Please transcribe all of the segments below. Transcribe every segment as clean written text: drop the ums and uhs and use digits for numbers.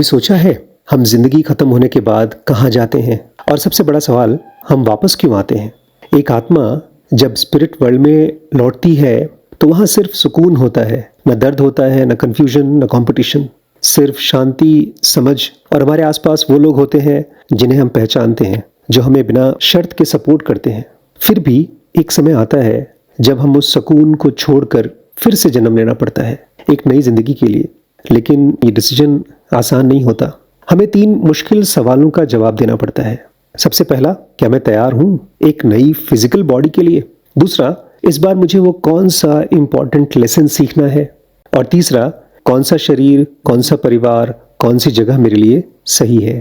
कभी सोचा है हम जिंदगी खत्म होने के बाद कहाँ जाते हैं? और सबसे बड़ा सवाल, हम वापस क्यों आते हैं? एक आत्मा जब स्पिरिट वर्ल्ड में लौटती है तो वहाँ सिर्फ सुकून होता है, न दर्द होता है, न कंफ्यूजन, न कंपटीशन। सिर्फ शांति, समझ और हमारे आसपास वो लोग होते हैं जिन्हें हम पहचानते हैं, जो हमें बिना शर्त के सपोर्ट करते हैं। फिर भी एक समय आता है जब हम उस सुकून को छोड़कर फिर से जन्म लेना पड़ता है, एक नई जिंदगी के लिए। लेकिन ये डिसीजन आसान नहीं होता। हमें 3 मुश्किल सवालों का जवाब देना पड़ता है। सबसे पहला, क्या मैं तैयार हूँ एक नई फिजिकल बॉडी के लिए? दूसरा, इस बार मुझे वो कौन सा इम्पोर्टेंट लेसन सीखना है? और तीसरा, कौन सा शरीर, कौन सा परिवार, कौन सी जगह मेरे लिए सही है?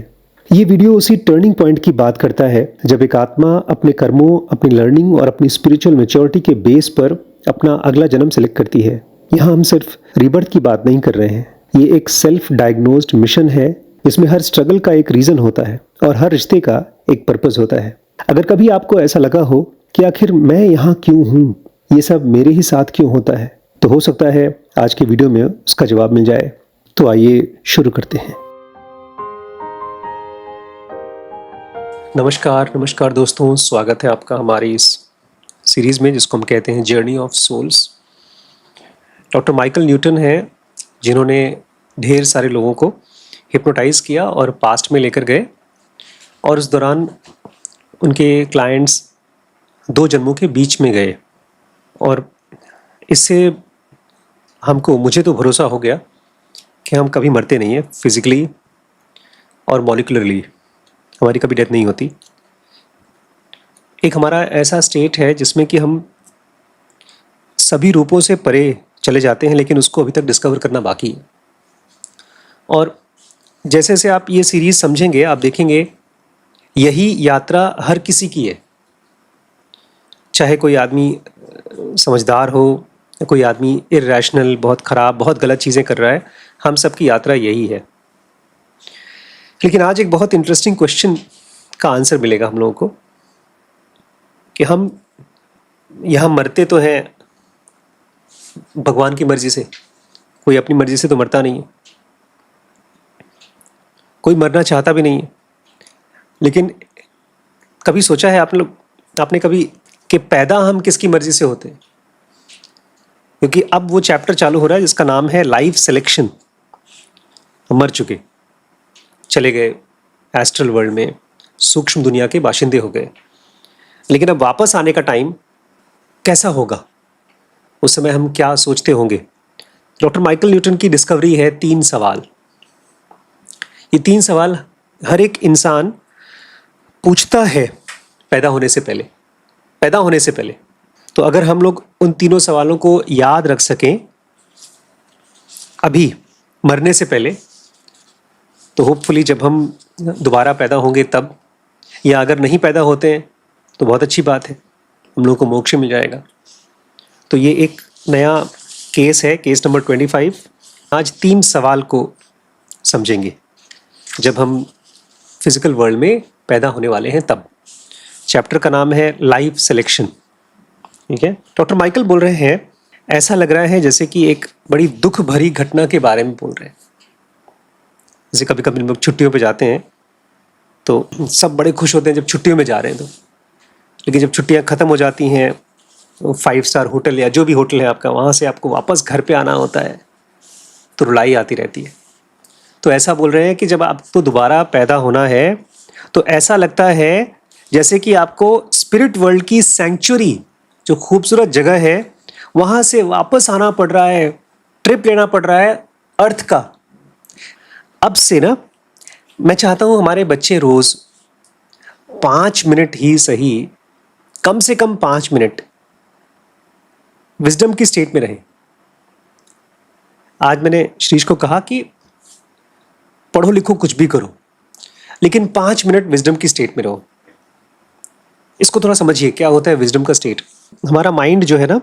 ये वीडियो उसी टर्निंग पॉइंट की बात करता है जब एक आत्मा अपने कर्मों, अपनी लर्निंग और अपनी स्पिरिचुअल मैच्योरिटी के बेस पर अपना अगला जन्म सेलेक्ट करती है। यहाँ हम सिर्फ रीबर्थ की बात नहीं कर रहे हैं। ये एक सेल्फ डायग्नोज्ड मिशन है जिसमें हर स्ट्रगल का एक रीजन होता है और हर रिश्ते का एक पर्पस होता है। अगर कभी आपको ऐसा लगा हो कि आखिर मैं यहाँ क्यों हूँ, ये सब मेरे ही साथ क्यों होता है, तो हो सकता है आज के वीडियो में उसका जवाब मिल जाए। तो आइए शुरू करते हैं। नमस्कार दोस्तों, स्वागत है आपका हमारी इस सीरीज में जिसको हम कहते हैं journey of souls. Doctor Michael Newton हैं जिन्होंने ढेर सारे लोगों को हिप्नोटाइज किया और पास्ट में लेकर गए, और उस दौरान उनके क्लाइंट्स 2 जन्मों के बीच में गए। और इससे मुझे तो भरोसा हो गया कि हम कभी मरते नहीं हैं, फिजिकली और मॉलिक्यूलरली हमारी कभी डेथ नहीं होती। एक हमारा ऐसा स्टेट है जिसमें कि हम सभी रूपों से परे चले जाते हैं, लेकिन उसको अभी तक डिस्कवर करना बाकी है। और जैसे जैसे आप ये सीरीज समझेंगे, आप देखेंगे यही यात्रा हर किसी की है। चाहे कोई आदमी समझदार हो या कोई आदमी इर्रेशनल, बहुत ख़राब, बहुत गलत चीज़ें कर रहा है, हम सबकी यात्रा यही है। लेकिन आज एक बहुत इंटरेस्टिंग क्वेश्चन का आंसर मिलेगा हम लोगों को कि हम यहाँ मरते तो हैं भगवान की मर्जी से, कोई अपनी मर्जी से तो मरता नहीं है, कोई मरना चाहता भी नहीं है। लेकिन कभी सोचा है आपने कभी कि पैदा हम किसकी मर्जी से होते हैं? क्योंकि अब वो चैप्टर चालू हो रहा है जिसका नाम है लाइफ सिलेक्शन। हम मर चुके, चले गए एस्ट्रल वर्ल्ड में, सूक्ष्म दुनिया के बाशिंदे हो गए, लेकिन अब वापस आने का टाइम कैसा होगा, उस समय हम क्या सोचते होंगे? डॉक्टर माइकल न्यूटन की डिस्कवरी है 3 सवाल। ये 3 सवाल हर एक इंसान पूछता है पैदा होने से पहले। तो अगर हम लोग उन तीनों सवालों को याद रख सकें अभी मरने से पहले, तो होपफुली जब हम दोबारा पैदा होंगे तब, या अगर नहीं पैदा होते हैं तो बहुत अच्छी बात है, हम लोगों को मोक्ष मिल जाएगा। तो ये एक नया केस है, केस नंबर 25। आज 3 सवाल को समझेंगे जब हम फिजिकल वर्ल्ड में पैदा होने वाले हैं तब। चैप्टर का नाम है लाइफ सिलेक्शन। ठीक है, डॉक्टर माइकल बोल रहे हैं, ऐसा लग रहा है जैसे कि एक बड़ी दुख भरी घटना के बारे में बोल रहे हैं। जैसे कभी कभी लोग छुट्टियों पे जाते हैं तो सब बड़े खुश होते हैं जब छुट्टियों में जा रहे हैं तो, लेकिन जब छुट्टियां ख़त्म हो जाती हैं तो 5 स्टार होटल या जो भी होटल है आपका, वहाँ से आपको वापस घर पे आना होता है तो रुलाई आती रहती है। तो ऐसा बोल रहे हैं कि जब आपको दोबारा पैदा होना है तो ऐसा लगता है जैसे कि आपको स्पिरिट वर्ल्ड की सैंक्चुरी, जो खूबसूरत जगह है, वहाँ से वापस आना पड़ रहा है, ट्रिप लेना पड़ रहा है अर्थ का। अब से ना मैं चाहता हूँ हमारे बच्चे रोज़ 5 मिनट ही सही, कम से कम 5 मिनट विजडम की स्टेट में रहें। आज मैंने श्रीश को कहा कि पढ़ो लिखो कुछ भी करो, लेकिन 5 मिनट विजडम की स्टेट में रहो। इसको थोड़ा समझिए, क्या होता है विजडम का स्टेट। हमारा माइंड जो है ना,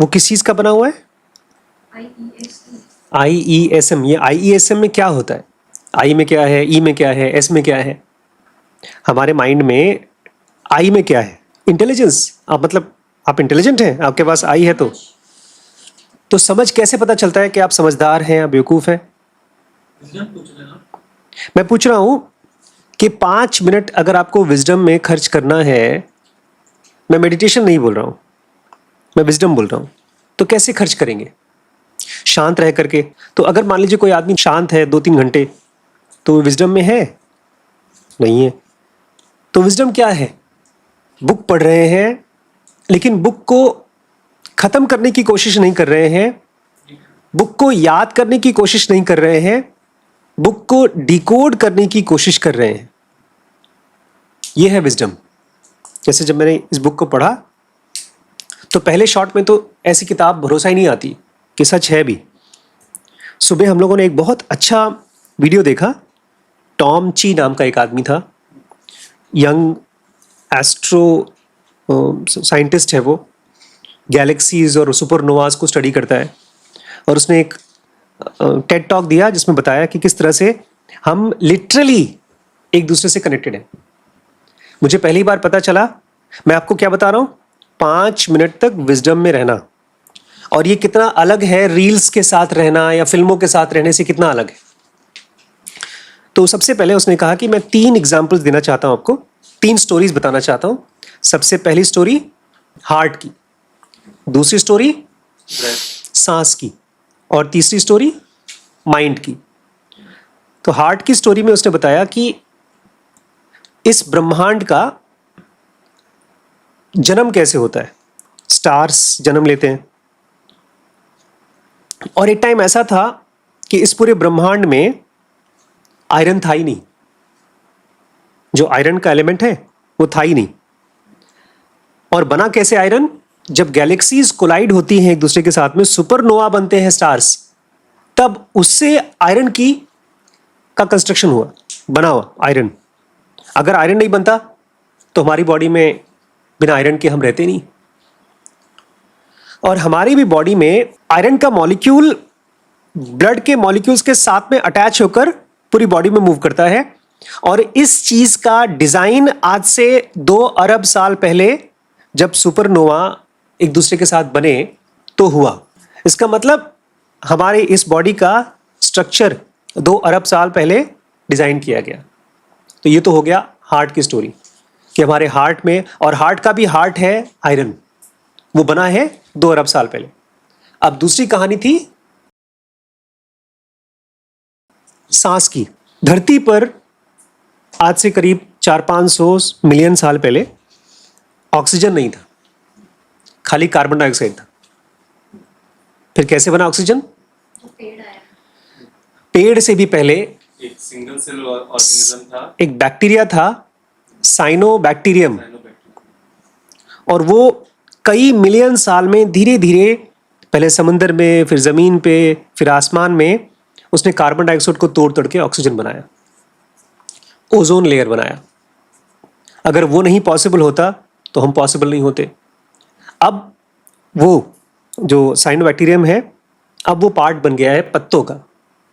वो किस चीज़ का बना हुआ है? IESM। ये IESM में क्या होता है? आई में क्या है, ई में क्या है, एस में क्या है? हमारे माइंड में आई में क्या है? इंटेलिजेंस। आप इंटेलिजेंट हैं, आपके पास आई है तो समझ कैसे पता चलता है कि आप समझदार हैं या बेवकूफ़ हैं? मैं पूछ रहा हूं कि 5 मिनट अगर आपको विजडम में खर्च करना है, मैं मेडिटेशन नहीं बोल रहा हूं, मैं विजडम बोल रहा हूं, तो कैसे खर्च करेंगे? शांत रह करके। तो अगर मान लीजिए कोई आदमी शांत है 2-3 घंटे, तो विजडम में है? नहीं है। तो विजडम क्या है? बुक पढ़ रहे हैं लेकिन बुक को खत्म करने की कोशिश नहीं कर रहे हैं, बुक को याद करने की कोशिश नहीं कर रहे हैं, बुक को डिकोड करने की कोशिश कर रहे हैं। यह है विजडम। जैसे जब मैंने इस बुक को पढ़ा तो पहले शॉट में तो ऐसी किताब भरोसा ही नहीं आती कि सच है भी। सुबह हम लोगों ने एक बहुत अच्छा वीडियो देखा। टॉम ची नाम का एक आदमी था, यंग एस्ट्रो साइंटिस्ट है वो, गैलेक्सीज और सुपरनोवाज को स्टडी करता है। और उसने एक टेड टॉक दिया जिसमें बताया कि किस तरह से हम लिटरली एक दूसरे से कनेक्टेड हैं। मुझे पहली बार पता चला, मैं आपको क्या बता रहा हूँ, 5 मिनट तक विजडम में रहना, और ये कितना अलग है रील्स के साथ रहना या फिल्मों के साथ रहने से, कितना अलग है। तो सबसे पहले उसने कहा कि मैं 3 एग्जाम्पल्स देना चाहता हूँ आपको, 3 स्टोरीज बताना चाहता हूँ। सबसे पहली स्टोरी हार्ट की, दूसरी स्टोरी सांस की, और तीसरी स्टोरी माइंड की। तो हार्ट की स्टोरी में उसने बताया कि इस ब्रह्मांड का जन्म कैसे होता है। स्टार्स जन्म लेते हैं, और एक टाइम ऐसा था कि इस पूरे ब्रह्मांड में आयरन था ही नहीं। जो आयरन का एलिमेंट है वो था ही नहीं। और बना कैसे आयरन? जब गैलेक्सीज कोलाइड होती हैं एक दूसरे के साथ में, सुपरनोवा बनते हैं स्टार्स, तब उससे आयरन की का कंस्ट्रक्शन हुआ, बना हुआ आयरन। अगर आयरन नहीं बनता तो हमारी बॉडी में बिना आयरन के हम रहते नहीं। और हमारी भी बॉडी में आयरन का मॉलिक्यूल ब्लड के मॉलिक्यूल्स के साथ में अटैच होकर पूरी बॉडी में मूव करता है। और इस चीज का डिजाइन आज से 2 अरब साल पहले जब सुपरनोवा एक दूसरे के साथ बने तो हुआ। इसका मतलब हमारे इस बॉडी का स्ट्रक्चर 2 अरब साल पहले डिजाइन किया गया। तो ये तो हो गया हार्ट की स्टोरी, कि हमारे हार्ट में, और हार्ट का भी हार्ट है आयरन, वो बना है 2 अरब साल पहले। अब दूसरी कहानी थी सांस की। धरती पर आज से करीब 400-500 मिलियन साल पहले ऑक्सीजन नहीं था, खाली कार्बन डाइऑक्साइड था। फिर कैसे बना ऑक्सीजन? पेड़ से भी पहले एक सिंगल सेल ऑर्गेनिज्म था, एक बैक्टीरिया था, साइनोबैक्टीरियम, और वो कई मिलियन साल में धीरे धीरे, पहले समुद्र में, फिर जमीन पे, फिर आसमान में, उसने कार्बन डाइऑक्साइड को तोड़ तोड़ के ऑक्सीजन बनाया, ओजोन लेयर बनाया। अगर वो नहीं पॉसिबल होता तो हम पॉसिबल नहीं होते। अब वो जो साइनोबैक्टीरियम है, अब वो पार्ट बन गया है पत्तों का,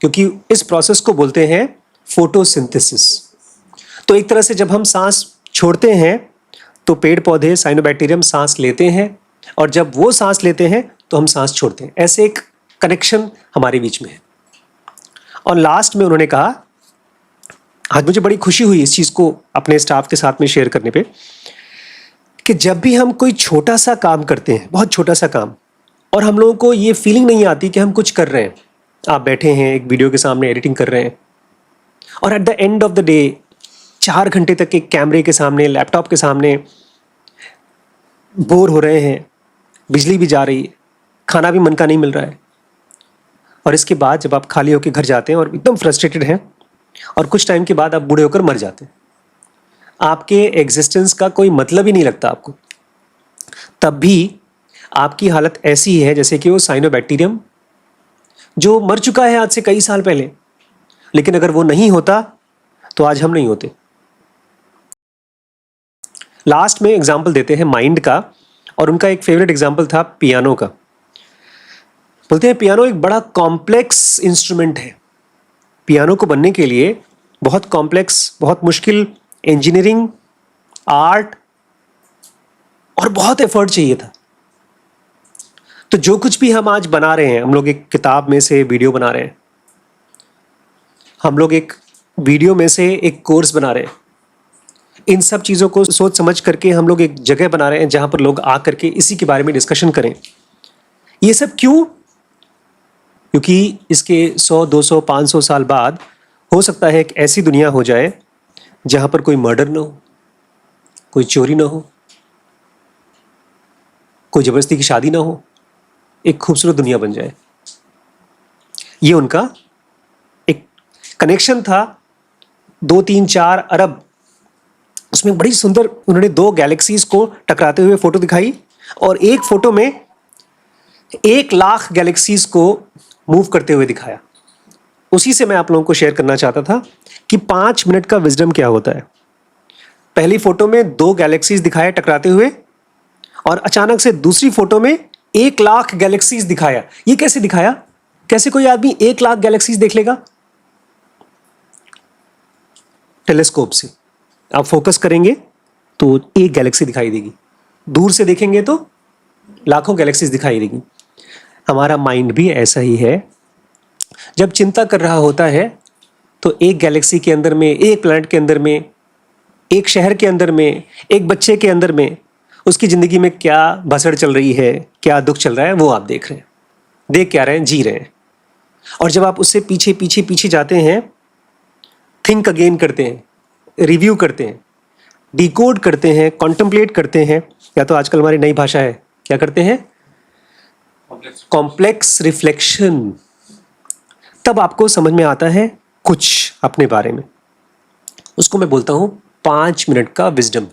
क्योंकि इस प्रोसेस को बोलते हैं फोटोसिंथेसिस। तो एक तरह से जब हम सांस छोड़ते हैं तो पेड़ पौधे, साइनोबैक्टीरियम सांस लेते हैं, और जब वो सांस लेते हैं तो हम सांस छोड़ते हैं। ऐसे एक कनेक्शन हमारे बीच में है। और लास्ट में उन्होंने कहा, आज मुझे बड़ी खुशी हुई इस चीज़ को अपने स्टाफ के साथ में शेयर करने पे, कि जब भी हम कोई छोटा सा काम करते हैं, बहुत छोटा सा काम, और हम लोगों को ये फीलिंग नहीं आती कि हम कुछ कर रहे हैं, आप बैठे हैं एक वीडियो के सामने एडिटिंग कर रहे हैं, और at the end of the day 4 घंटे तक एक कैमरे के सामने, लैपटॉप के सामने बोर हो रहे हैं, बिजली भी जा रही है, खाना भी मन का नहीं मिल रहा है, और इसके बाद जब आप खाली होकर घर जाते हैं और एकदम फ्रस्ट्रेटेड हैं, और कुछ टाइम के बाद आप बूढ़े होकर मर जाते हैं, आपके एग्जिस्टेंस का कोई मतलब ही नहीं लगता आपको, तब भी आपकी हालत ऐसी है जैसे कि वो साइनोबैक्टीरियम जो मर चुका है आज से कई साल पहले, लेकिन अगर वो नहीं होता तो आज हम नहीं होते। लास्ट में एग्जाम्पल देते हैं माइंड का, और उनका एक फेवरेट एग्जाम्पल था पियानो का। बोलते हैं पियानो एक बड़ा कॉम्प्लेक्स इंस्ट्रूमेंट है। पियानो को बनने के लिए बहुत कॉम्प्लेक्स, बहुत मुश्किल इंजीनियरिंग, आर्ट और बहुत एफर्ट चाहिए था। तो जो कुछ भी हम आज बना रहे हैं, हम लोग एक किताब में से वीडियो बना रहे हैं, हम लोग एक वीडियो में से एक कोर्स बना रहे हैं। इन सब चीज़ों को सोच समझ करके हम लोग एक जगह बना रहे हैं जहाँ पर लोग आ करके इसी के बारे में डिस्कशन करें। ये सब क्यों? क्योंकि इसके 100, 200, 500 साल बाद हो सकता है एक ऐसी दुनिया हो जाए जहाँ पर कोई मर्डर ना हो, कोई चोरी ना हो, कोई ज़बरदस्ती की शादी ना हो, एक खूबसूरत दुनिया बन जाए। ये उनका एक कनेक्शन था। 2, 3, 4 अरब, उसमें बड़ी सुंदर उन्होंने 2 गैलेक्सीज को टकराते हुए फोटो दिखाई और एक फोटो में 1 लाख गैलेक्सीज को मूव करते हुए दिखाया। उसी से मैं आप लोगों को शेयर करना चाहता था कि 5 मिनट का विजडम क्या होता है। पहली फोटो में 2 गैलेक्सीज दिखाए टकराते हुए और अचानक से दूसरी फोटो में 1 लाख गैलेक्सीज दिखाया। ये कैसे दिखाया? कैसे कोई आदमी 1 लाख गैलेक्सीज देख लेगा? टेलीस्कोप से आप फोकस करेंगे तो एक गैलेक्सी दिखाई देगी, दूर से देखेंगे तो लाखों गैलेक्सीज दिखाई देगी। हमारा माइंड भी ऐसा ही है। जब चिंता कर रहा होता है तो एक गैलेक्सी के अंदर में, एक प्लैनेट के अंदर में, एक शहर के अंदर में, एक बच्चे के अंदर में उसकी ज़िंदगी में क्या भसड़ चल रही है, क्या दुख चल रहा है, वो आप देख रहे हैं। देख क्या रहे हैं? जी रहे हैं। और जब आप उससे पीछे पीछे पीछे जाते हैं, थिंक अगेन करते हैं, रिव्यू करते हैं, डिकोड करते हैं, कॉन्टम्पलेट करते हैं, या तो आजकल हमारी नई भाषा है, क्या करते हैं? Complex reflection. तब आपको समझ में आता है कुछ अपने बारे में। उसको मैं बोलता हूं 5 मिनट का विजडम।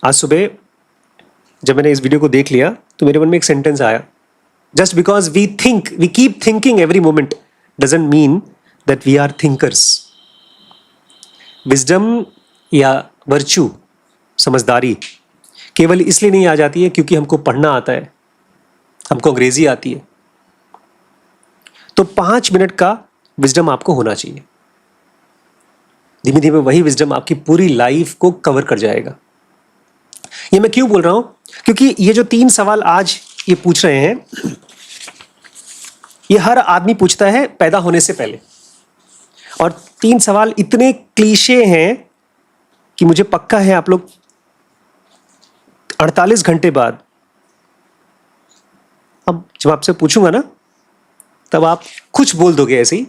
आज सुबह जब मैंने इस वीडियो को देख लिया तो मेरे मन में एक सेंटेंस आया, just because we keep thinking every moment doesn't mean that we are thinkers. Wisdom या वर्च्यू, समझदारी, केवल इसलिए नहीं आ जाती है क्योंकि हमको पढ़ना आता है, हमको अंग्रेजी आती है। तो 5 मिनट का विजडम आपको होना चाहिए। धीमे धीमे वही विजडम आपकी पूरी लाइफ को कवर कर जाएगा। ये मैं क्यों बोल रहा हूं? क्योंकि ये जो 3 सवाल आज ये पूछ रहे हैं, ये हर आदमी पूछता है पैदा होने से पहले। और 3 सवाल इतने क्लीशे हैं कि मुझे पक्का है आप लोग 48 घंटे बाद, अब जब आपसे पूछूंगा ना, तब आप कुछ बोल दोगे ऐसे ही,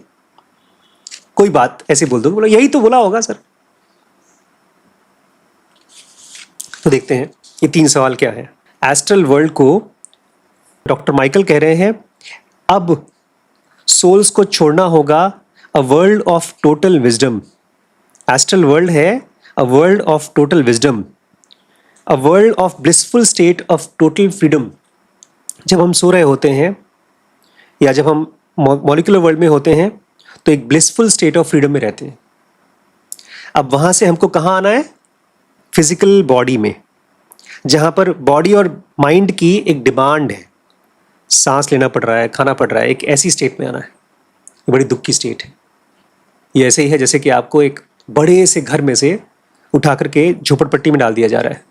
कोई बात ऐसे बोल दोगे, बोला यही तो बोला होगा सर। तो देखते हैं ये 3 सवाल क्या है। एस्ट्रल वर्ल्ड को डॉक्टर माइकल कह रहे हैं अब सोल्स को छोड़ना होगा a world of total wisdom. Astral world है a world of total wisdom, a world of blissful state of total freedom. जब हम सो रहे होते हैं या जब हम मॉलिक्यूलर वर्ल्ड में होते हैं तो एक ब्लिसफुल स्टेट ऑफ फ्रीडम में रहते हैं। अब वहाँ से हमको कहाँ आना है? फिजिकल बॉडी में, जहाँ पर बॉडी और माइंड की एक डिमांड है, सांस लेना पड़ रहा है, खाना पड़ रहा है, एक ऐसी स्टेट में आना है। ये बड़ी दुख की स्टेट है। ये ऐसे ही है जैसे कि आपको एक बड़े से घर में से उठा करके झोपड़पट्टी में डाल दिया जा रहा है।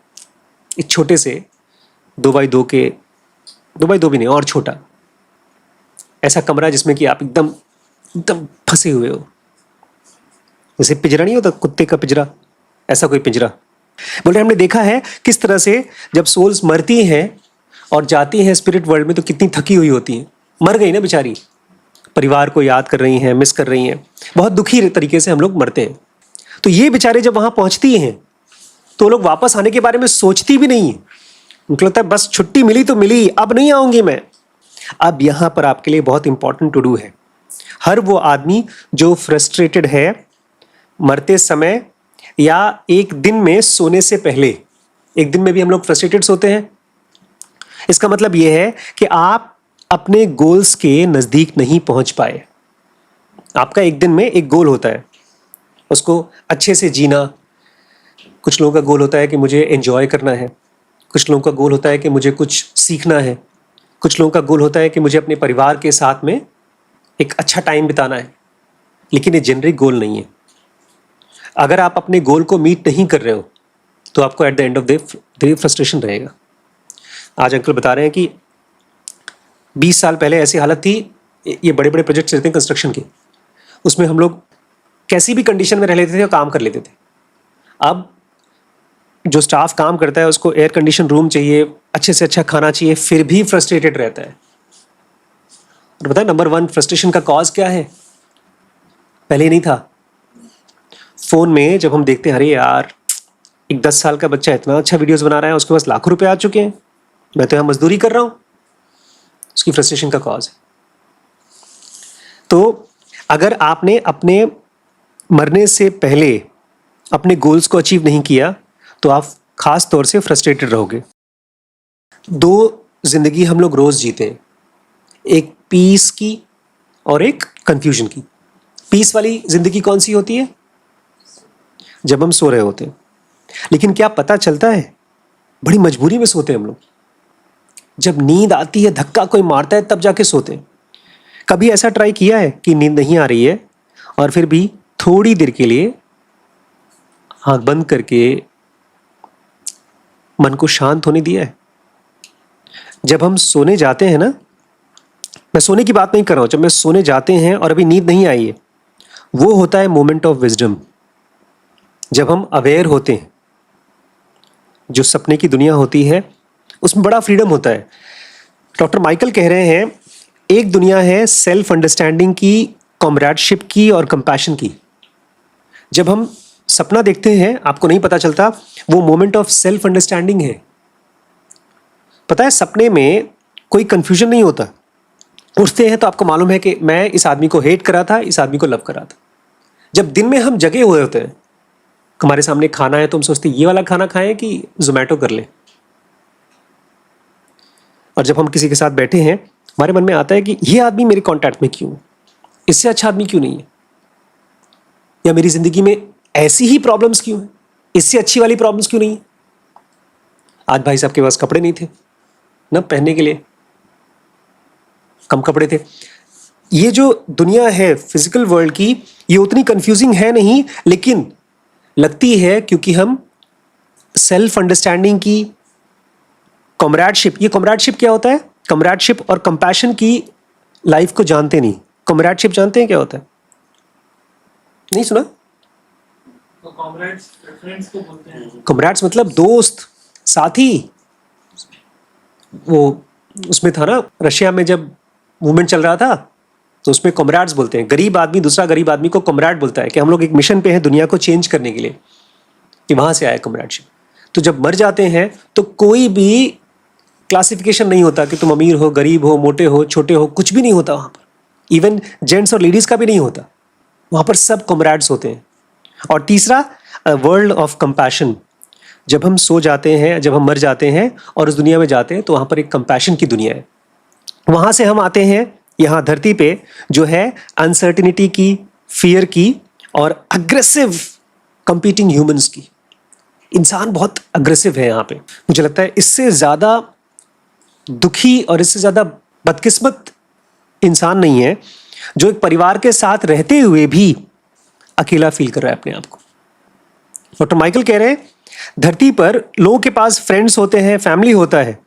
एक छोटे से 2x2 के, 2x2 भी नहीं और छोटा ऐसा कमरा जिसमें कि आप एकदम एकदम फंसे हुए हो। जैसे पिंजरा नहीं होता, कुत्ते का पिंजरा, ऐसा कोई पिंजरा। बोले हमने देखा है किस तरह से जब सोल्स मरती हैं और जाती हैं स्पिरिट वर्ल्ड में तो कितनी थकी हुई होती हैं। मर गई ना बेचारी, परिवार को याद कर रही हैं, मिस कर रही हैं, बहुत दुखी तरीके से हम लोग मरते हैं। तो ये बेचारे जब वहाँ पहुँचती हैं तो लोग वापस आने के बारे में सोचती भी नहीं है। उनको लगता है बस छुट्टी मिली तो मिली, अब नहीं आऊँगी मैं। अब यहाँ पर आपके लिए बहुत इंपॉर्टेंट टू डू है। हर वो आदमी जो फ्रस्ट्रेटेड है मरते समय या एक दिन में सोने से पहले, एक दिन में भी हम लोग फ्रस्ट्रेटेड सोते हैं, इसका मतलब यह है कि आप अपने गोल्स के नज़दीक नहीं पहुंच पाए। आपका एक दिन में एक गोल होता है, उसको अच्छे से जीना। कुछ लोगों का गोल होता है कि मुझे एंजॉय करना है, कुछ लोगों का गोल होता है कि मुझे कुछ सीखना है, कुछ लोगों का गोल होता है कि मुझे अपने परिवार के साथ में एक अच्छा टाइम बिताना है। लेकिन ये जेनरिक गोल नहीं है। अगर आप अपने गोल को मीट नहीं कर रहे हो तो आपको at the end of the frustration रहेगा। आज अंकल बता रहे हैं कि 20 साल पहले ऐसी हालत थी, ये बड़े बड़े प्रोजेक्ट्स रहते हैं कंस्ट्रक्शन के, उसमें हम लोग कैसी भी कंडीशन में रह लेते थे और काम कर लेते थे। अब जो स्टाफ काम करता है उसको एयर कंडीशन रूम चाहिए, अच्छे से अच्छा खाना चाहिए, फिर भी फ्रस्ट्रेटेड रहता है। और पता है नंबर 1 फ्रस्ट्रेशन का कॉज क्या है? पहले नहीं था। फोन में जब हम देखते हैं, अरे यार एक 10 साल का बच्चा इतना अच्छा वीडियोस बना रहा है, उसके पास लाखों रुपए आ चुके हैं, मैं तो यहाँ मजदूरी कर रहा हूँ, उसकी फ्रस्ट्रेशन का कॉज है। तो अगर आपने अपने मरने से पहले अपने गोल्स को अचीव नहीं किया तो आप खास तौर से फ्रस्ट्रेटेड रहोगे। 2 जिंदगी हम लोग रोज जीते हैं, एक पीस की और एक कंफ्यूजन की। पीस वाली जिंदगी कौन सी होती है? जब हम सो रहे होते हैं। लेकिन क्या पता चलता है, बड़ी मजबूरी में सोते हैं हम लोग। जब नींद आती है, धक्का कोई मारता है, तब जाके सोते हैं। कभी ऐसा ट्राई किया है कि नींद नहीं आ रही है और फिर भी थोड़ी देर के लिए आंख बंद करके मन को शांत होने दिया है? जब हम सोने जाते हैं ना, मैं सोने की बात नहीं कर रहा हूं, जब मैं सोने जाते हैं और अभी नींद नहीं आई है, वो होता है मोमेंट ऑफ विजडम। जब हम अवेयर होते हैं, जो सपने की दुनिया होती है उसमें बड़ा फ्रीडम होता है। डॉक्टर माइकल कह रहे हैं एक दुनिया है सेल्फ अंडरस्टैंडिंग की, कॉमरेडशिप की और कंपैशन की। जब हम सपना देखते हैं आपको नहीं पता चलता, वो मोमेंट ऑफ सेल्फ अंडरस्टैंडिंग है। पता है सपने में कोई कंफ्यूजन नहीं होता। उठते हैं तो आपको मालूम है कि मैं इस आदमी को हेट करा था, इस आदमी को लव करा था। जब दिन में हम जगे हुए होते हैं, हमारे सामने खाना है तो हम सोचते हैं ये वाला खाना खाएं कि जोमेटो कर लें। और जब हम किसी के साथ बैठे हैं, हमारे मन में आता है कि ये आदमी मेरे कांटेक्ट में क्यों है, इससे अच्छा आदमी क्यों नहीं है, या मेरी जिंदगी में ऐसी ही प्रॉब्लम्स क्यों है, इससे अच्छी वाली प्रॉब्लम्स क्यों नहीं है। आज भाई साहब के पास कपड़े नहीं थे ना पहनने के लिए, कम कपड़े थे। ये जो दुनिया है फिजिकल वर्ल्ड की, ये उतनी कंफ्यूजिंग है नहीं, लेकिन लगती है क्योंकि हम सेल्फ अंडरस्टैंडिंग की, कॉमरेडशिप, ये कॉमरेडशिप क्या होता है? कॉमरेडशिप और कंपैशन की लाइफ को जानते नहीं। कॉमरेडशिप जानते हैं क्या होता है? नहीं सुना? तो कॉमरेड्स फ्रेंड्स को बोलते हैं। कॉमरेड्स मतलब दोस्त, साथी। वो उसमें था ना, रशिया में जब मूवमेंट चल रहा था तो उसमें कॉमरेड्स बोलते हैं। गरीब आदमी दूसरा गरीब आदमी को कॉमरेड बोलता है कि हम लोग एक मिशन पे हैं दुनिया को चेंज करने के लिए, कि वहां से आया कॉमरेडशिप। तो जब मर जाते हैं तो कोई भी क्लासिफिकेशन नहीं होता कि तुम अमीर हो, गरीब हो, मोटे हो, छोटे हो, कुछ भी नहीं होता वहां पर। इवन जेंट्स और लेडीज का भी नहीं होता, वहां पर सब कॉमरेड्स होते हैं। और तीसरा, वर्ल्ड ऑफ कंपैशन। जब हम सो जाते हैं, जब हम मर जाते हैं और उस दुनिया में जाते हैं तो वहां पर एक कंपैशन की दुनिया है। वहां से हम आते हैं यहाँ धरती पे, जो है अनसर्टिनिटी की, फियर की और अग्रेसिव कंपीटिंग ह्यूमंस की। इंसान बहुत अग्रेसिव है यहाँ पे। मुझे लगता है इससे ज्यादा दुखी और इससे ज्यादा बदकिस्मत इंसान नहीं है जो एक परिवार के साथ रहते हुए भी अकेला फील कर रहा है अपने आप को। डॉक्टर माइकल कह रहे हैं धरती पर लोगों के पास फ्रेंड्स होते हैं, फैमिली होता है,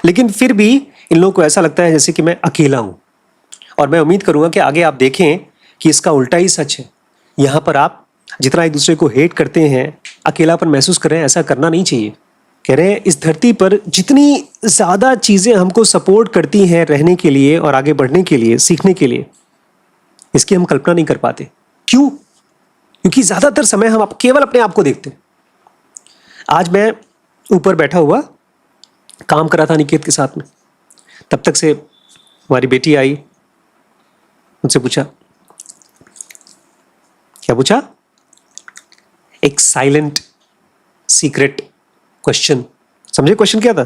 लेकिन फिर भी इन लोगों को ऐसा लगता है जैसे कि मैं अकेला हूं। और मैं उम्मीद करूंगा कि आगे आप देखें कि इसका उल्टा ही सच है। यहां पर आप जितना एक दूसरे को हेट करते हैं, अकेलापन महसूस कर रहे हैं, ऐसा करना नहीं चाहिए। कह रहे हैं इस धरती पर जितनी ज्यादा चीजें हमको सपोर्ट करती हैं रहने के लिए और आगे बढ़ने के लिए, सीखने के लिए, इसकी हम कल्पना नहीं कर पाते। क्यों? क्योंकि ज्यादातर समय हम केवल अपने आप को देखते हैं। आज मैं ऊपर बैठा हुआ काम कर रहा था निकेत के साथ में, तब तक से हमारी बेटी आई, मुझसे पूछा, क्या पूछा? एक साइलेंट सीक्रेट क्वेश्चन। समझे क्वेश्चन क्या था?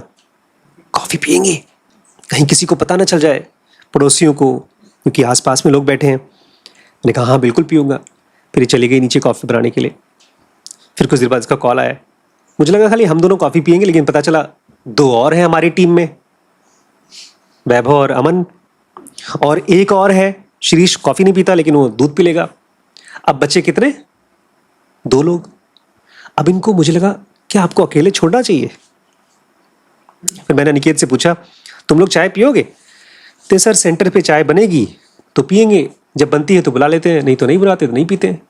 कॉफी पियेंगे? कहीं किसी को पता ना चल जाए, पड़ोसियों को, क्योंकि आसपास में लोग बैठे हैं। मैंने कहा हाँ बिल्कुल पीऊंगा। फिर ये चली गई नीचे कॉफी बनाने के लिए। फिर कुछ देर बाद इसका कॉल आया। मुझे लगा खाली हम दोनों कॉफी पियेंगे, लेकिन पता चला 2 और हैं हमारी टीम में, वैभव और अमन, और एक और है शिरीष, कॉफी नहीं पीता लेकिन वो दूध पी लेगा। अब बच्चे कितने? 2 लोग। अब इनको, मुझे लगा क्या आपको अकेले छोड़ना चाहिए? फिर मैंने निकेत से पूछा तुम लोग चाय पियोगे? तो सर सेंटर पे चाय बनेगी तो पियेंगे, जब बनती है तो बुला लेते हैं, नहीं तो नहीं बुलाते तो नहीं पीते हैं।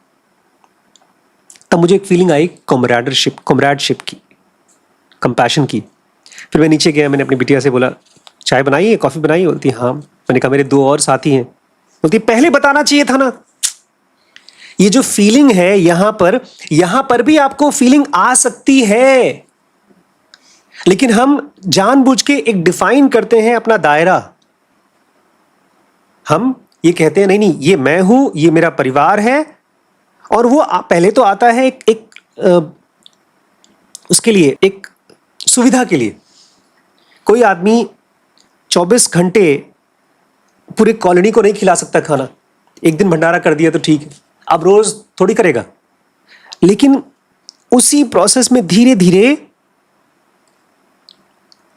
तब मुझे एक फीलिंग आई कॉमरेडशिप की, कंपैशन की। फिर मैं नीचे गया, मैंने अपनी बिटिया से बोला चाय बनाई है, कॉफ़ी बनाई है? बोलती हाँ। मैंने कहा मेरे 2 और साथी हैं। बोलती पहले बताना चाहिए था ना। ये जो फीलिंग है यहां पर भी आपको फीलिंग आ सकती है, लेकिन हम जानबूझ के एक डिफाइन करते हैं अपना दायरा। हम ये कहते हैं नहीं नहीं ये मैं हूं, ये मेरा परिवार है, और वो पहले तो आता है उसके लिए, एक सुविधा के लिए। कोई आदमी 24 घंटे पूरे कॉलोनी को नहीं खिला सकता खाना। एक दिन भंडारा कर दिया तो ठीक है, अब रोज थोड़ी करेगा। लेकिन उसी प्रोसेस में धीरे धीरे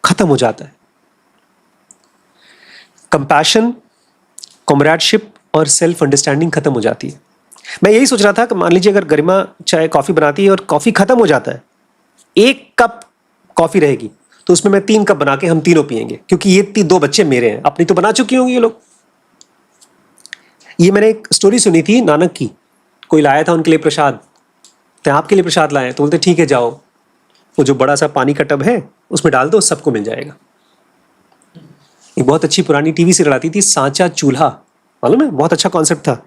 खत्म हो जाता है। कंपैशन, कॉमरेडशिप और सेल्फ अंडरस्टैंडिंग खत्म हो जाती है। मैं यही सोच रहा था कि मान लीजिए अगर गरिमा चाय कॉफी बनाती है और कॉफी खत्म हो जाता है, 1 कप कॉफी रहेगी, तो उसमें मैं 3 कप बना के हम तीनों पिएंगे, क्योंकि ये 2 बच्चे मेरे हैं, अपनी तो बना चुकी होंगी ये लोग। ये मैंने एक स्टोरी सुनी थी नानक की। कोई लाया था उनके लिए प्रसाद, तो आपके लिए प्रसाद लाए, तो बोलते ठीक है जाओ, वो जो बड़ा सा पानी का टब है उसमें डाल दो, सबको मिल जाएगा। एक बहुत अच्छी पुरानी टीवी सीरियल आती थी, सांचा चूल्हा, मालूम है? बहुत अच्छा कॉन्सेप्ट था।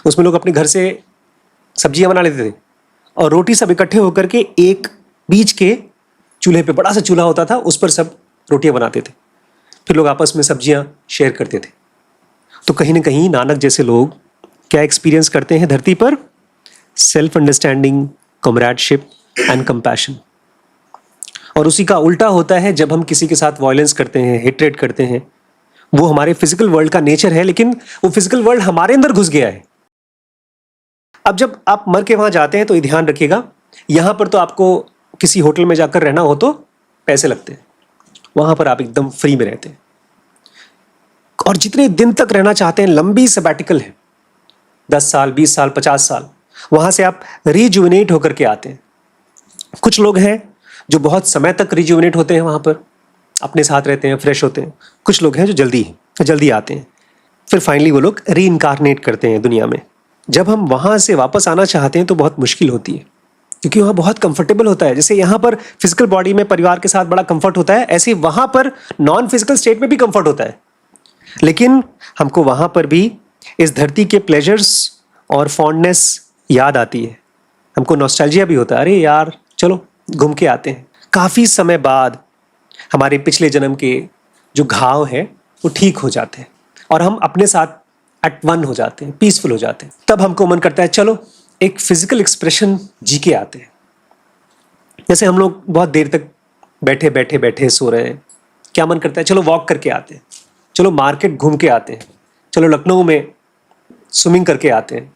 उसमें लोग अपने घर से सब्जियां बना लेते थे और रोटी सब इकट्ठे होकर के एक बीच के चूल्हे पे, बड़ा सा चूल्हा होता था, उस पर सब रोटियां बनाते थे। फिर लोग आपस में सब्जियां शेयर करते थे। तो कहीं ना कहीं नानक जैसे लोग क्या एक्सपीरियंस करते हैं धरती पर? Self understanding, comradeship and compassion. और उसी का उल्टा होता है जब हम किसी के साथ वायलेंस करते हैं, हेट्रेट करते हैं। वो हमारे फिजिकल वर्ल्ड का नेचर है, लेकिन वो फिजिकल वर्ल्ड हमारे अंदर घुस गया है। अब जब आप मर के वहां जाते हैं तो ये ध्यान रखिएगा, यहां पर तो आपको किसी होटल में जाकर रहना हो तो पैसे लगते हैं, वहां पर आप एकदम फ्री में रहते हैं। और जितने दिन तक रहना चाहते हैं, लंबी सबैटिकल है, 10 साल, 20 साल, 50 साल, वहां से आप रिजुविनेट होकर के आते हैं। कुछ लोग हैं जो बहुत समय तक रिजुविनेट होते हैं, वहां पर अपने साथ रहते हैं, फ्रेश होते हैं। कुछ लोग हैं जो जल्दी आते हैं, फिर फाइनली वो लोग री इनकारनेट करते हैं दुनिया में। जब हम वहां से वापस आना चाहते हैं तो बहुत मुश्किल होती है, क्योंकि वहां बहुत कंफर्टेबल होता है। जैसे यहाँ पर फिजिकल बॉडी में परिवार के साथ बड़ा कंफर्ट होता है, ऐसे वहां पर नॉन फिजिकल स्टेट में भी कंफर्ट होता है। लेकिन हमको वहां पर भी इस धरती के प्लेजर्स और फॉन्डनेस याद आती है, हमको नॉस्टैल्जिया भी होता है, अरे यार चलो घूम के आते हैं। काफी समय बाद हमारे पिछले जन्म के जो घाव हैं वो ठीक हो जाते हैं और हम अपने साथ एट वन हो जाते हैं, पीसफुल हो जाते हैं। तब हमको मन करता है चलो एक फिजिकल एक्सप्रेशन जी के आते हैं। जैसे हम लोग बहुत देर तक बैठे सो रहे हैं, क्या मन करता है चलो वॉक करके आते हैं, चलो मार्केट घूम के आते हैं, चलो लखनऊ में स्विमिंग करके आते हैं,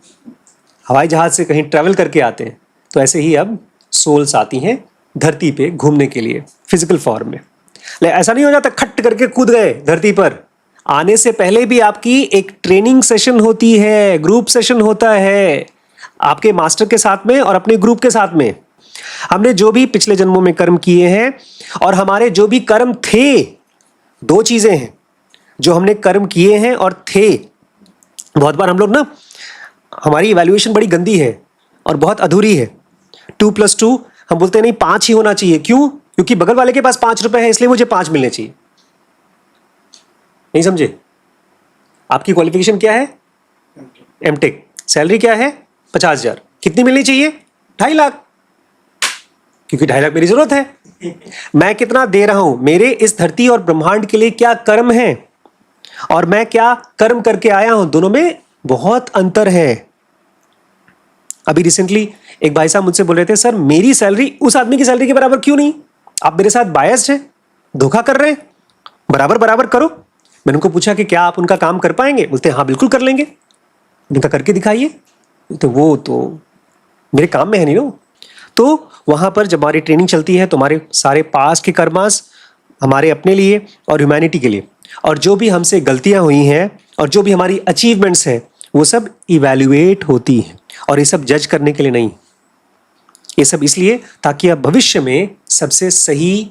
हवाई जहाज से कहीं ट्रैवल करके आते हैं। तो ऐसे ही अब सोल्स आती हैं धरती पे घूमने के लिए फिजिकल फॉर्म में। ऐसा नहीं हो जाता खट करके कूद गए धरती पर। आने से पहले भी आपकी एक ट्रेनिंग सेशन होती है, ग्रुप सेशन होता है आपके मास्टर के साथ में और अपने ग्रुप के साथ में। हमने जो भी पिछले जन्मों में कर्म किए हैं और हमारे जो भी कर्म थे, 2 चीजें हैं जो हमने कर्म किए हैं और थे। बहुत बार हम लोग ना, हमारी इवैल्यूएशन बड़ी गंदी है और बहुत अधूरी है। 2 + 2 हम बोलते हैं नहीं 5 ही होना चाहिए। क्यों? क्योंकि बगल वाले के पास 5 रुपए है, इसलिए मुझे 5 मिलने चाहिए। नहीं समझे? आपकी क्वालिफिकेशन क्या है? एमटेक। सैलरी क्या है? 50,000। कितनी मिलनी चाहिए? 2.5 लाख, क्योंकि 2.5 लाख मेरी जरूरत है। मैं कितना दे रहा हूं? मेरे इस धरती और ब्रह्मांड के लिए क्या कर्म है और मैं क्या कर्म करके आया हूं, दोनों में बहुत अंतर है। अभी रिसेंटली एक भाई साहब मुझसे बोल रहे थे, सर मेरी सैलरी उस आदमी की सैलरी के बराबर क्यों नहीं? आप मेरे साथ बायस्ड हैं, धोखा कर रहे हैं, बराबर बराबर करो। मैंने उनको पूछा कि क्या आप उनका काम कर पाएंगे? बोलते हैं हाँ बिल्कुल कर लेंगे। उनका करके दिखाइए। तो वो तो मेरे काम में है नहीं ना। तो वहां पर जब हमारी ट्रेनिंग चलती है तो हमारे सारे पास्ट के कर्मास हमारे अपने लिए और ह्यूमैनिटी के लिए, और जो भी हमसे गलतियां हुई हैं और जो भी हमारी अचीवमेंट्स हैं, वो सब इवैल्यूएट होती हैं। और ये सब जज करने के लिए नहीं, ये सब इसलिए ताकि आप भविष्य में सबसे सही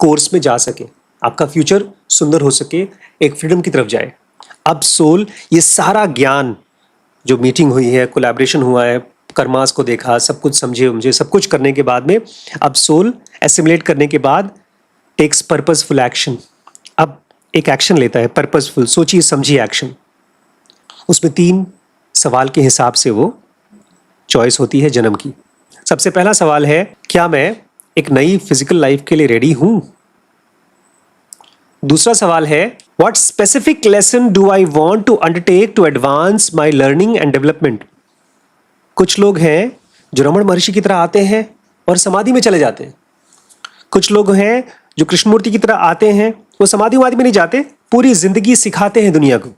कोर्स में जा सके, आपका फ्यूचर सुंदर हो सके, एक फ्रीडम की तरफ जाए। अब सोल ये सारा ज्ञान जो मीटिंग हुई है, कोलैबोरेशन हुआ है, कर्मास को देखा, सब कुछ समझे मुझे, सब कुछ करने के बाद में अब सोल एसिमुलेट करने के बाद टेक्स पर्पसफुल एक्शन। अब एक एक्शन लेता है पर्पसफुल, सोची समझी एक्शन। उसमें 3 सवाल के हिसाब से वो चॉइस होती है जन्म की। सबसे पहला सवाल है, क्या मैं एक नई फिजिकल लाइफ के लिए रेडी हूं? दूसरा सवाल है, what specific lesson do I want to undertake to advance my learning and development? कुछ लोग हैं जो रमण महर्षि की तरह आते हैं और समाधि में चले जाते हैं। कुछ लोग हैं जो कृष्णमूर्ति की तरह आते हैं, वो समाधि वादी में नहीं जाते, पूरी जिंदगी सिखाते हैं दुनिया को,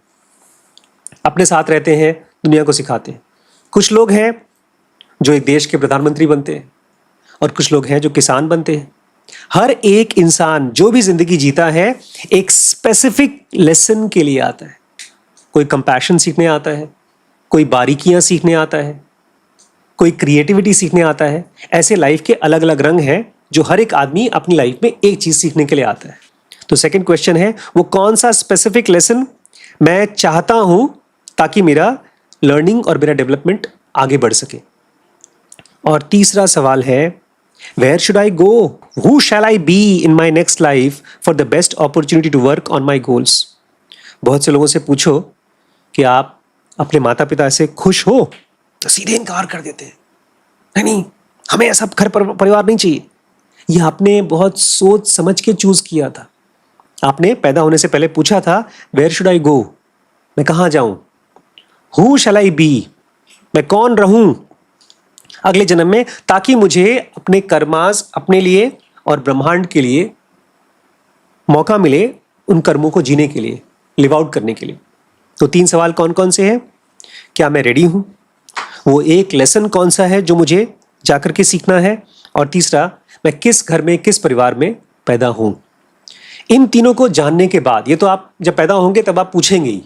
अपने साथ रहते हैं, दुनिया को सिखाते हैं। कुछ लोग हैं जो एक देश के प्रधानमंत्री बनते हैं और कुछ लोग हैं जो किसान बनते हैं। हर एक इंसान जो भी जिंदगी जीता है एक स्पेसिफिक लेसन के लिए आता है। कोई कंपैशन सीखने आता है, कोई बारीकियां सीखने आता है, कोई क्रिएटिविटी सीखने आता है। ऐसे लाइफ के अलग अलग रंग हैं जो हर एक आदमी अपनी लाइफ में एक चीज सीखने के लिए आता है। तो सेकंड क्वेश्चन है, वो कौन सा स्पेसिफिक लेसन मैं चाहता हूं ताकि मेरा लर्निंग और मेरा डेवलपमेंट आगे बढ़ सके। और तीसरा सवाल है, where should I go, who shall I be in my next life for the best opportunity to work on my goals. बहुत से लोगों से पूछो कि आप अपने माता पिता से खुश हो, तो सीधे इनकार कर देते हैं, नहीं हमें ऐसा घर परिवार नहीं चाहिए। ये आपने बहुत सोच समझ के चूज किया था। आपने पैदा होने से पहले पूछा था, वेयर शुड आई गो, मैं कहाँ जाऊं, हु शैल आई बी, मैं कौन रहूं अगले जन्म में, ताकि मुझे अपने कर्मास अपने लिए और ब्रह्मांड के लिए मौका मिले उन कर्मों को जीने के लिए, लिव आउट करने के लिए। तो 3 सवाल कौन कौन से हैं? क्या मैं रेडी हूं, वो एक लेसन कौन सा है जो मुझे जाकर के सीखना है, और तीसरा, मैं किस घर में किस परिवार में पैदा हूं। इन तीनों को जानने के बाद, ये तो आप जब पैदा होंगे तब आप पूछेंगे ही,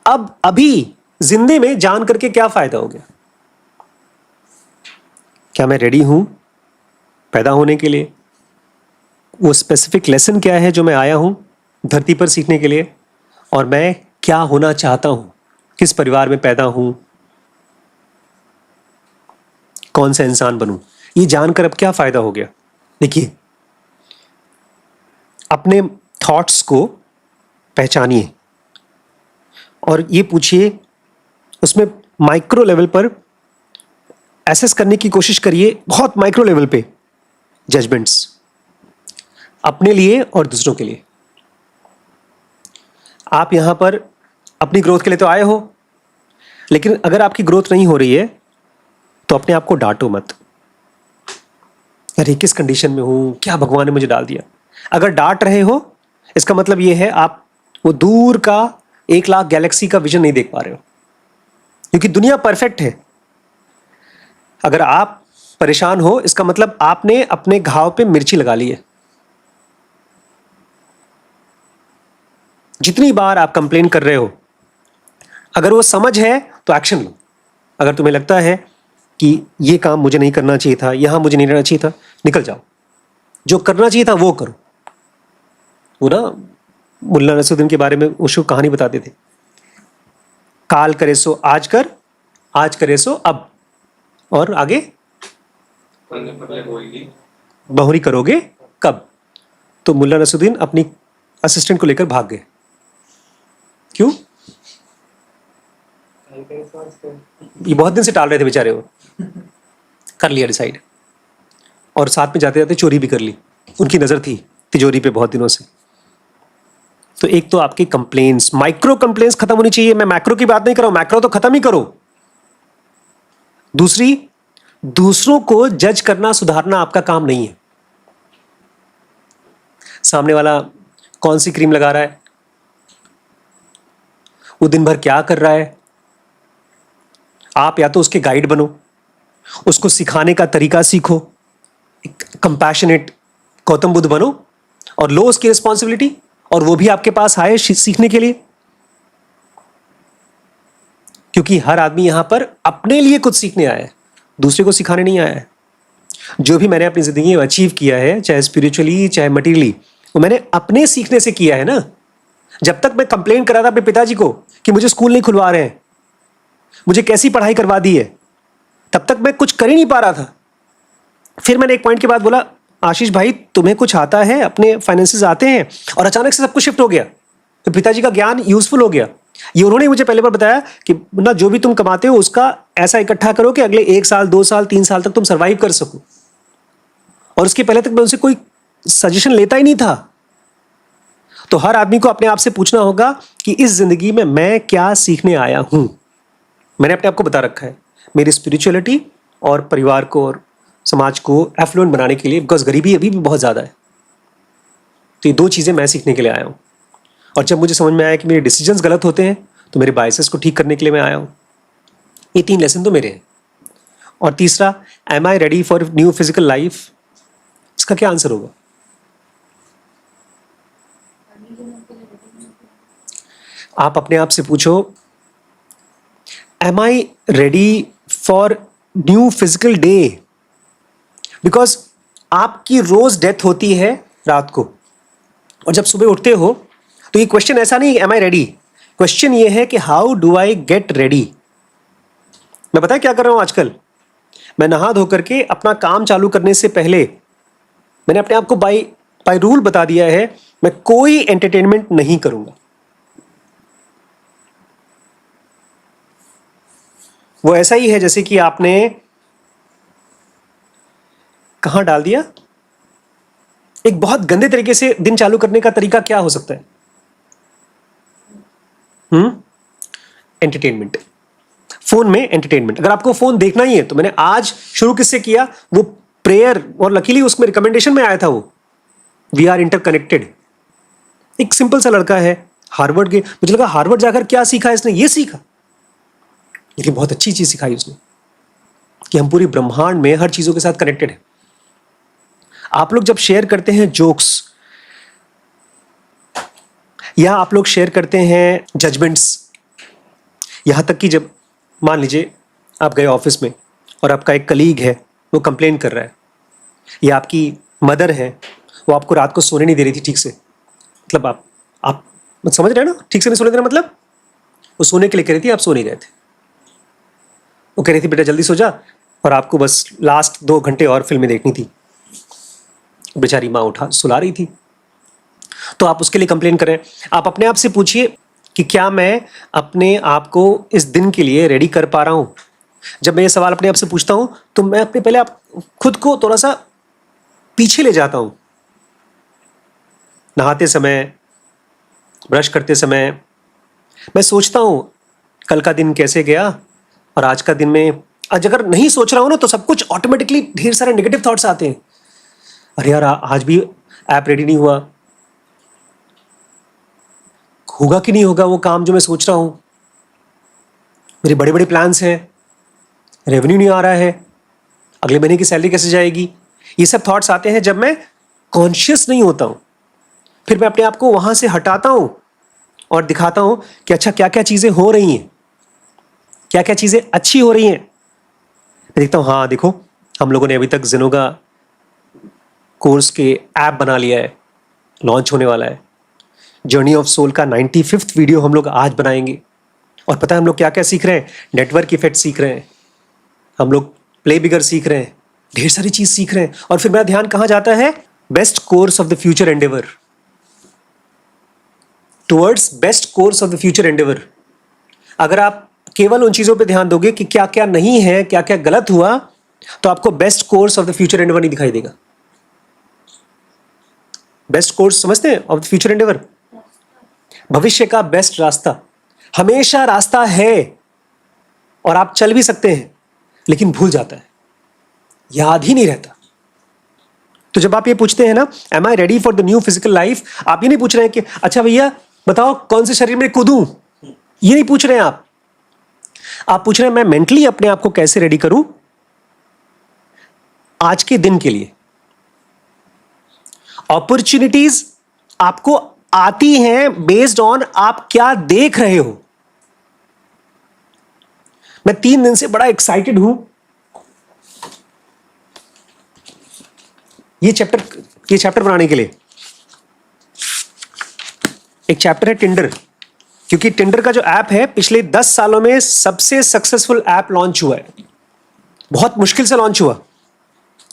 अब अभी जिंदे में जान करके क्या फायदा हो गया? क्या मैं रेडी हूं पैदा होने के लिए? वो स्पेसिफिक लेसन क्या है जो मैं आया हूं धरती पर सीखने के लिए? और मैं क्या होना चाहता हूं, किस परिवार में पैदा हूं, कौन सा इंसान बनूं? ये जानकर अब क्या फायदा हो गया? देखिए, अपने थॉट्स को पहचानिए और ये पूछिए, उसमें माइक्रो लेवल पर एसेस करने की कोशिश करिए, बहुत माइक्रो लेवल पे जजमेंट्स अपने लिए और दूसरों के लिए। आप यहां पर अपनी ग्रोथ के लिए तो आए हो, लेकिन अगर आपकी ग्रोथ नहीं हो रही है तो अपने आप को डांटो मत, अरे किस कंडीशन में हूं, क्या भगवान ने मुझे डाल दिया। अगर डांट रहे हो इसका मतलब यह है आप वो दूर का 1 लाख गैलेक्सी का विजन नहीं देख पा रहे हो, क्योंकि दुनिया परफेक्ट है। अगर आप परेशान हो इसका मतलब आपने अपने घाव पे मिर्ची लगा ली है। जितनी बार आप कंप्लेन कर रहे हो, अगर वो समझ है तो एक्शन लो। अगर तुम्हें लगता है कि ये काम मुझे नहीं करना चाहिए था, यहां मुझे नहीं रहना चाहिए था, निकल जाओ। जो करना चाहिए था वो करो। वो ना मुल्ला नसरुद्दीन के बारे में उसको कहानी बताते थे, काल करे सो आज कर, आज करे सो अब, और आगे बहुरी करोगे कब। तो मुल्ला नसरुद्दीन अपनी असिस्टेंट को लेकर भाग गए। क्यों? ये बहुत दिन से टाल रहे थे बेचारे, वो कर लिया डिसाइड, और साथ में जाते जाते चोरी भी कर ली। उनकी नजर थी तिजोरी पे बहुत दिनों से। तो एक तो आपकी कंप्लेंट्स, माइक्रो कंप्लेंट्स खत्म होनी चाहिए। मैं मैक्रो की बात नहीं कर रहा हूं, मैक्रो तो खत्म ही करो। दूसरी, दूसरों को जज करना सुधारना आपका काम नहीं है। सामने वाला कौन सी क्रीम लगा रहा है, वो दिन भर क्या कर रहा है, आप या तो उसके गाइड बनो, उसको सिखाने का तरीका सीखो, कंपैशनेट गौतम बुद्ध बनो और लो उसकी रिस्पॉन्सिबिलिटी, और वो भी आपके पास आए सीखने के लिए। क्योंकि हर आदमी यहां पर अपने लिए कुछ सीखने आया है, दूसरे को सिखाने नहीं आया है। जो भी मैंने अपनी जिंदगी में अचीव किया है, चाहे स्पिरिचुअली चाहे मटीरियली, वो मैंने अपने सीखने से किया है ना। जब तक मैं कंप्लेन कर रहा था अपने पिताजी को कि मुझे स्कूल नहीं खुलवा रहे हैं, मुझे कैसी पढ़ाई करवा दी है, तब तक मैं कुछ कर ही नहीं पा रहा था। फिर मैंने एक पॉइंट के बाद बोला, आशीष भाई तुम्हें कुछ आता है, अपने फाइनेंसेस आते हैं, और अचानक से सब कुछ शिफ्ट हो गया। तो पिताजी का ज्ञान यूजफुल हो गया। ये उन्होंने मुझे पहले बार बताया कि ना जो भी तुम कमाते हो उसका ऐसा इकट्ठा करो कि अगले 1 साल 2 साल 3 साल तक तुम सर्वाइव कर सको। और उसके पहले तक मैं उनसे कोई सजेशन लेता ही नहीं था। तो हर आदमी को अपने आप से पूछना होगा कि इस जिंदगी में मैं क्या सीखने आया हूं। मैंने अपने आप को बता रखा है मेरी स्पिरिचुअलिटी और परिवार को और समाज को एफ्लुएंट बनाने के लिए, बिकॉज गरीबी अभी भी बहुत ज़्यादा है। तो ये 2 चीज़ें मैं सीखने के लिए आया हूँ। और जब मुझे समझ में आया कि मेरे डिसीजंस गलत होते हैं तो मेरे बायसेस को ठीक करने के लिए मैं आया हूँ। ये 3 लेसन तो मेरे हैं। और तीसरा, am I ready for new physical life, इसका क्या आंसर होगा? आप अपने आप से पूछो, am I ready for new physical day? Because आपकी रोज डेथ होती है रात को, और जब सुबह उठते हो तो ये क्वेश्चन ऐसा नहीं एम आई रेडी, क्वेश्चन ये है कि how do I get ready. मैं पता है क्या कर रहा हूं आजकल? मैं नहा धो करके अपना काम चालू करने से पहले मैंने अपने आप को बाय रूल बता दिया है, मैं कोई एंटरटेनमेंट नहीं करूंगा। वो ऐसा ही है जैसे कि आपने कहां डाल दिया। एक बहुत गंदे तरीके से दिन चालू करने का तरीका क्या हो सकता है? एंटरटेनमेंट। फोन में एंटरटेनमेंट। अगर आपको फोन देखना ही है तो मैंने आज शुरू किससे किया? वो प्रेयर, और लकीली उसमें रिकमेंडेशन में आया था वो वी आर इंटरकनेक्टेड। एक सिंपल सा लड़का है हार्वर्ड के, मुझे लगा हार्वर्ड जाकर क्या सीखा इसने? ये सीखा, लेकिन बहुत अच्छी चीज सिखाई उसने कि हम पूरी ब्रह्मांड में हर चीजों के साथ कनेक्टेड है। आप लोग जब शेयर करते हैं जोक्स, या आप लोग शेयर करते हैं जजमेंट्स, यहां तक कि जब मान लीजिए आप गए ऑफिस में और आपका एक कलीग है वो कंप्लेन कर रहा है, या आपकी मदर है वो आपको रात को सोने नहीं दे रही थी ठीक से, मतलब आप समझ रहे हैं ना, ठीक से नहीं सोने देना मतलब वो सोने के लिए कह रही थी, आप सो नहीं रहे थे। वो कह रही थी बेटा जल्दी सो जा, और आपको बस लास्ट 2 घंटे और फिल्में देखनी थी। बेचारी माँ उठा सुला रही थी, तो आप उसके लिए कंप्लेन करें। आप अपने आप से पूछिए कि क्या मैं अपने आप को इस दिन के लिए रेडी कर पा रहा हूं? जब मैं ये सवाल अपने आप से पूछता हूं तो मैं अपने पहले आप खुद को थोड़ा सा पीछे ले जाता हूं। नहाते समय, ब्रश करते समय मैं सोचता हूं कल का दिन कैसे गया, और आज का दिन में आज अगर नहीं सोच रहा हूं ना तो सब कुछ ऑटोमेटिकली ढेर सारे नेगेटिव थॉट्स आते हैं। अरे यार आज भी ऐप रेडी नहीं हुआ, होगा कि नहीं होगा वो काम जो मैं सोच रहा हूं, मेरे बड़े बड़े प्लान्स हैं, रेवेन्यू नहीं आ रहा है, अगले महीने की सैलरी कैसे जाएगी। ये सब थॉट्स आते हैं जब मैं कॉन्शियस नहीं होता हूं। फिर मैं अपने आप को वहां से हटाता हूं और दिखाता हूं कि अच्छा क्या क्या चीजें हो रही हैं, क्या क्या चीजें अच्छी हो रही हैं। मैं देखता हूं, हाँ देखो हम लोगों ने अभी तक ज़ेनोगा कोर्स के ऐप बना लिया है, लॉन्च होने वाला है। जर्नी ऑफ सोल का 95th वीडियो हम लोग आज बनाएंगे। और पता है हम लोग क्या क्या सीख रहे हैं? नेटवर्क इफेक्ट सीख रहे हैं, हम लोग प्ले बिगर सीख रहे हैं, ढेर सारी चीज सीख रहे हैं। और फिर मेरा ध्यान कहां जाता है? Best course of the future Endeavour, towards best course of the future Endeavour. अगर आप केवल उन चीजों पे ध्यान दोगे कि क्या क्या नहीं है, क्या क्या गलत हुआ, तो आपको best course of the future Endeavour नहीं दिखाई देगा। बेस्ट कोर्स समझते हैं ऑफ द फ्यूचर एंडेवर? भविष्य का बेस्ट रास्ता। हमेशा रास्ता है और आप चल भी सकते हैं, लेकिन भूल जाता है, याद ही नहीं रहता। तो जब आप ये पूछते हैं ना, am I ready for the new physical life, आप ये नहीं पूछ रहे हैं कि अच्छा भैया बताओ कौन से शरीर में कूदूं, ये नहीं पूछ रहे हैं आप पूछ रहे हैं मैं मेंटली अपने आप को कैसे रेडी करूं आज के दिन के लिए। अपॉर्चुनिटीज आपको आती हैं बेस्ड ऑन आप क्या देख रहे हो। मैं 3 दिन से बड़ा एक्साइटेड हूं ये चैप्टर बनाने के लिए। एक चैप्टर है टिंडर, क्योंकि टिंडर का जो ऐप है पिछले 10 सालों में सबसे सक्सेसफुल ऐप लॉन्च हुआ है। बहुत मुश्किल से लॉन्च हुआ,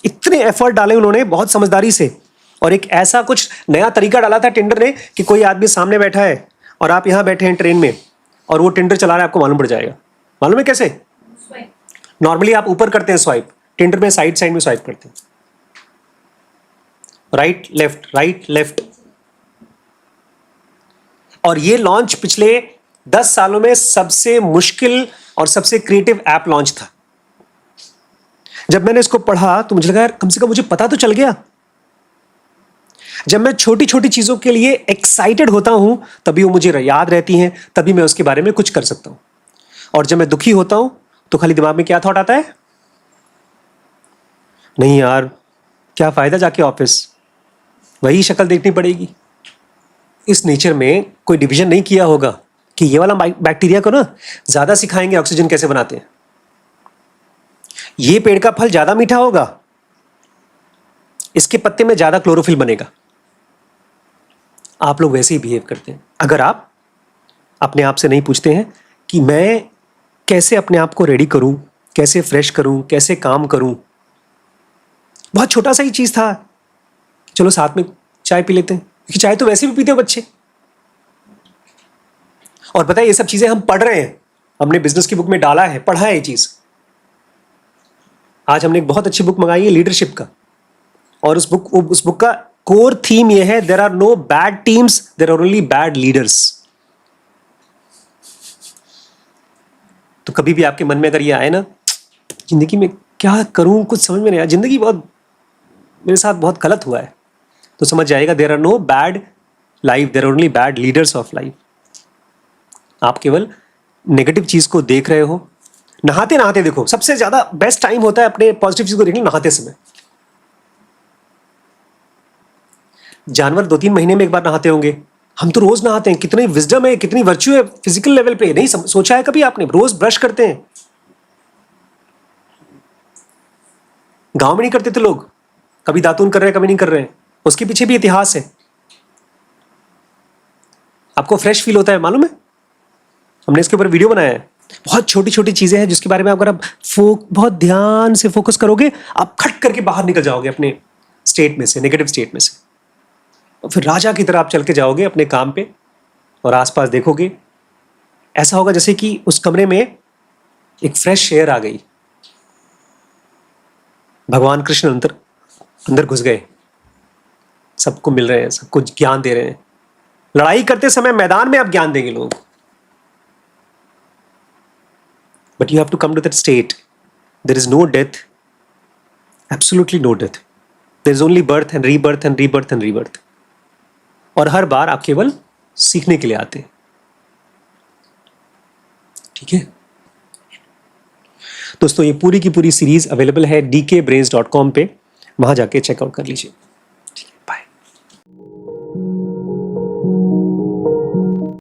इतने एफर्ट डाले उन्होंने बहुत समझदारी से, और एक ऐसा कुछ नया तरीका डाला था टिंडर ने कि कोई आदमी सामने बैठा है और आप यहां बैठे हैं ट्रेन में और वो टिंडर चला रहा है, आपको मालूम पड़ जाएगा। मालूम है कैसे? नॉर्मली आप ऊपर करते हैं स्वाइप, टिंडर में साइड साइड में स्वाइप करते हैं, राइट लेफ्ट। और ये लॉन्च पिछले 10 सालों में सबसे मुश्किल और सबसे क्रिएटिव ऐप लॉन्च था। जब मैंने इसको पढ़ा तो मुझे लगा यार कम से कम मुझे पता तो चल गया। जब मैं छोटी छोटी चीजों के लिए एक्साइटेड होता हूं तभी वो मुझे याद रहती हैं, तभी मैं उसके बारे में कुछ कर सकता हूं। और जब मैं दुखी होता हूं तो खाली दिमाग में क्या थॉट आता है? नहीं यार, क्या फायदा जाके ऑफिस, वही शक्ल देखनी पड़ेगी। इस नेचर में कोई डिवीजन नहीं किया होगा कि ये वाला बैक्टीरिया को ना ज्यादा सिखाएंगे ऑक्सीजन कैसे बनाते हैं, ये पेड़ का फल ज्यादा मीठा होगा, इसके पत्ते में ज्यादा क्लोरोफिल बनेगा। आप लोग वैसे ही बिहेव करते हैं। अगर आप अपने आप से नहीं पूछते हैं कि मैं कैसे अपने आप को रेडी करूं, कैसे फ्रेश करूं, कैसे काम करूं। बहुत छोटा सा ही चीज था, चलो साथ में चाय पी लेते हैं, क्योंकि चाय तो वैसे भी पीते हो बच्चे। और पता है ये सब चीजें हम पढ़ रहे हैं, हमने बिजनेस की बुक में डाला है, पढ़ा है ये चीज। आज हमने एक बहुत अच्छी बुक मंगाई है लीडरशिप का, और उस बुक का कोर थीम ये है, there are no bad teams, there are only bad leaders. तो कभी भी आपके मन में अगर ये आए ना, जिंदगी में क्या करूं, कुछ समझ में नहीं आया, जिंदगी बहुत मेरे साथ बहुत गलत हुआ है, तो समझ जाएगा there are no bad life, there are only bad leaders of life. आप केवल नेगेटिव चीज को देख रहे हो। नहाते नहाते देखो, सबसे ज्यादा बेस्ट टाइम होता है अपने पॉजिटिव चीज को देखने, नहाते समय। जानवर 2-3 महीने में एक बार नहाते होंगे, हम तो रोज नहाते हैं। कितनी विजडम है, कितनी वर्च्यू है फिजिकल लेवल पे, नहीं सोचा है कभी आपने? रोज ब्रश करते हैं। गांव में नहीं करते थे लोग, कभी दातून कर रहे हैं, कभी नहीं कर रहे हैं। उसके पीछे भी इतिहास है। आपको फ्रेश फील होता है, मालूम है? हमने इसके ऊपर वीडियो बनाया है। बहुत छोटी छोटी चीजें हैं जिसके बारे में अगर आप बहुत ध्यान से फोकस करोगे, आप खट करके बाहर निकल जाओगे अपने स्टेट में से, नेगेटिव स्टेट में से। और फिर राजा की तरह आप चल के जाओगे अपने काम पे, और आसपास देखोगे, ऐसा होगा जैसे कि उस कमरे में एक फ्रेश एयर आ गई। भगवान कृष्ण अंदर घुस गए, सबको मिल रहे हैं, सबको ज्ञान दे रहे हैं। लड़ाई करते समय मैदान में आप ज्ञान देंगे लोग, but you have to come to that state. There is no death, absolutely no death. There is only birth and rebirth and rebirth and rebirth. और हर बार आप केवल सीखने के लिए आते हैं। ठीक है दोस्तों, ये पूरी की पूरी सीरीज अवेलेबल है dkbrains.com पे, वहां जाके चेकआउट कर लीजिए।